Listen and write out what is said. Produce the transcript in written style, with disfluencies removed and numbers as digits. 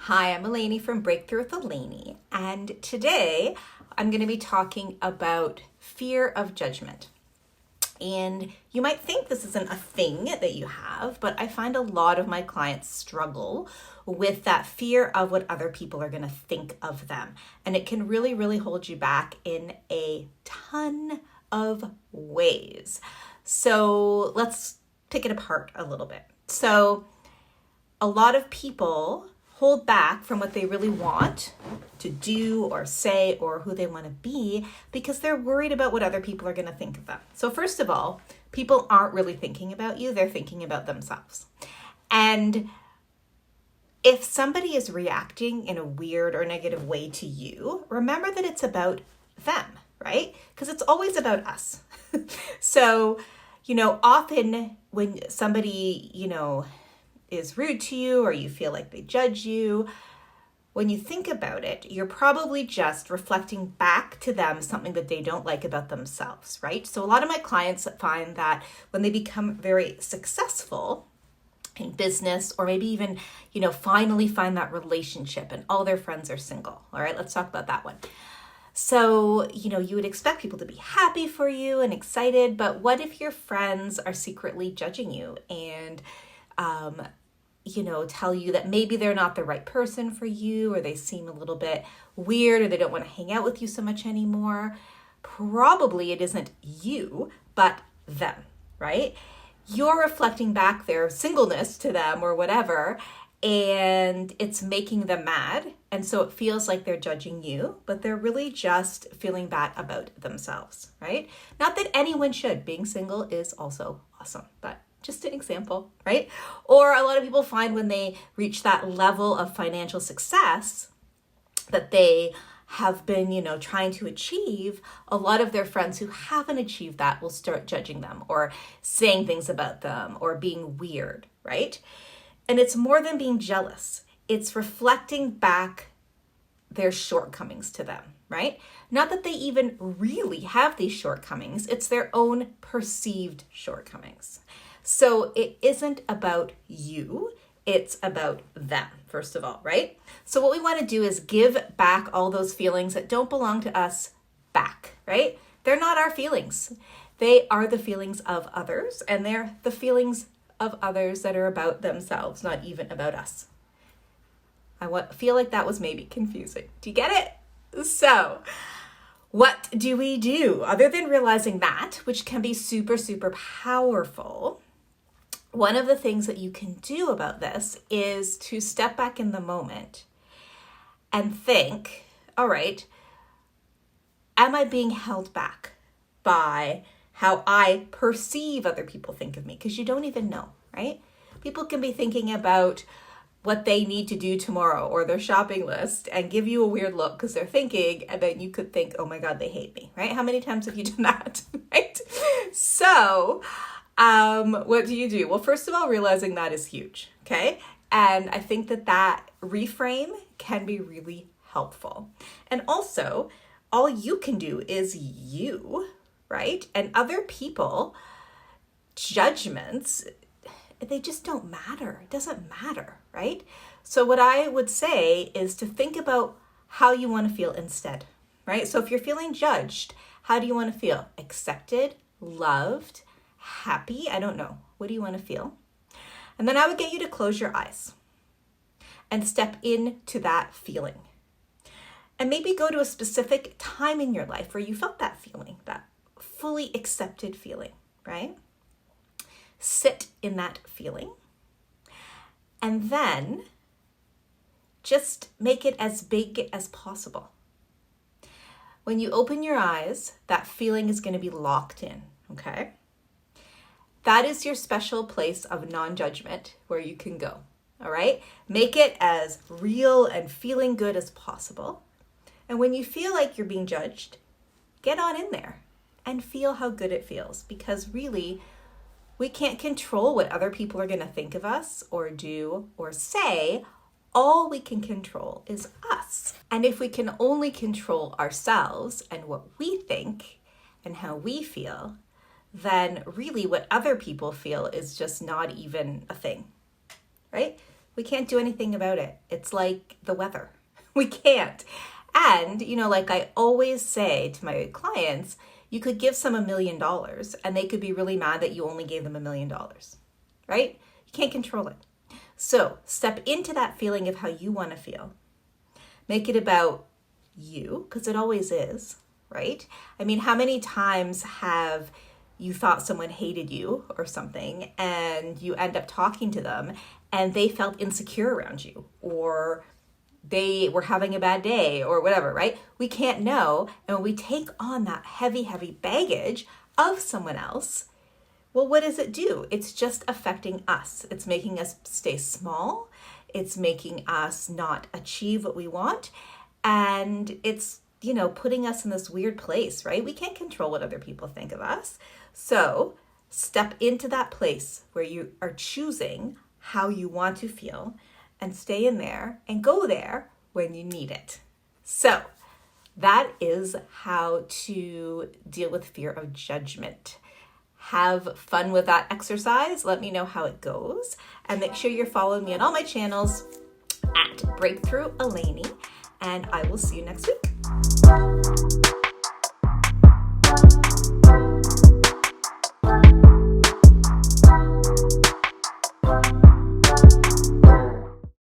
Hi, I'm Eleni from Breakthrough with Eleni, and today I'm going to be talking about fear of judgment. And you might think this isn't a thing that you have, but I find a lot of my clients struggle with that fear of what other people are going to think of them. And it can really, really hold you back in a ton of ways. So let's pick it apart a little bit. So a lot of people hold back from what they really want to do or say or who they want to be because they're worried about what other people are going to think of them. So first of all, people aren't really thinking about you, they're thinking about themselves. And if somebody is reacting in a weird or negative way to you, remember that it's about them, right? Because it's always about us. So, often when somebody, is rude to you or you feel like they judge you, when you think about it, you're probably just reflecting back to them something that they don't like about themselves, right? So a lot of my clients find that when they become very successful in business or maybe even, finally find that relationship and all their friends are single. All right, let's talk about that one. So, you would expect people to be happy for you and excited, but what if your friends are secretly judging you and tell you that maybe they're not the right person for you, or they seem a little bit weird, or they don't want to hang out with you so much anymore? Probably it isn't you, but them, right? You're reflecting back their singleness to them or whatever, and it's making them mad. And so it feels like they're judging you, but they're really just feeling bad about themselves, right? Not that anyone should. Being single is also awesome, but just an example, right? Or a lot of people find when they reach that level of financial success that they have been, trying to achieve, a lot of their friends who haven't achieved that will start judging them or saying things about them or being weird, right? And it's more than being jealous. It's reflecting back their shortcomings to them, right? Not that they even really have these shortcomings. It's their own perceived shortcomings. So it isn't about you, it's about them, first of all, right? So what we want to do is give back all those feelings that don't belong to us back, right? They're not our feelings. They are the feelings of others, and they're the feelings of others that are about themselves, not even about us. I feel like that was maybe confusing. Do you get it? So what do we do other than realizing that, which can be super, super powerful? One of the things that you can do about this is to step back in the moment and think, all right, am I being held back by how I perceive other people think of me? Because you don't even know, right? People can be thinking about what they need to do tomorrow or their shopping list and give you a weird look because they're thinking, and then you could think, oh my God, they hate me, right? How many times have you done that, right? So what do you do? Well, first of all, realizing that is huge, okay? And I think that reframe can be really helpful. And also, all you can do is you, right? And other people, judgments, they just don't matter. It doesn't matter, right? So what I would say is to think about how you want to feel instead, right? So if you're feeling judged, how do you want to feel? Accepted, loved, happy? I don't know. What do you want to feel? And then I would get you to close your eyes and step into that feeling. And maybe go to a specific time in your life where you felt that feeling, that fully accepted feeling, right? Sit in that feeling. And then just make it as big as possible. When you open your eyes, that feeling is going to be locked in, okay? That is your special place of non-judgment where you can go, all right? Make it as real and feeling good as possible. And when you feel like you're being judged, get on in there and feel how good it feels, because really, we can't control what other people are going to think of us or do or say. All we can control is us. And if we can only control ourselves and what we think and how we feel, then really what other people feel is just not even a thing, right? We can't do anything about it. It's like the weather. We can't. And, like I always say to my clients, you could give some $1 million and they could be really mad that you only gave them $1 million, right? You can't control it. So step into that feeling of how you want to feel. Make it about you, because it always is, right? I mean, how many times have you thought someone hated you or something and you end up talking to them and they felt insecure around you, or they were having a bad day or whatever, right? We can't know. And when we take on that heavy, heavy baggage of someone else, well, what does it do? It's just affecting us. It's making us stay small. It's making us not achieve what we want. And it's, putting us in this weird place, right? We can't control what other people think of us. So step into that place where you are choosing how you want to feel and stay in there and go there when you need it. So that is how to deal with fear of judgment. Have fun with that exercise. Let me know how it goes. And make sure you're following me on all my channels at Breakthrough Eleni. And I will see you next week.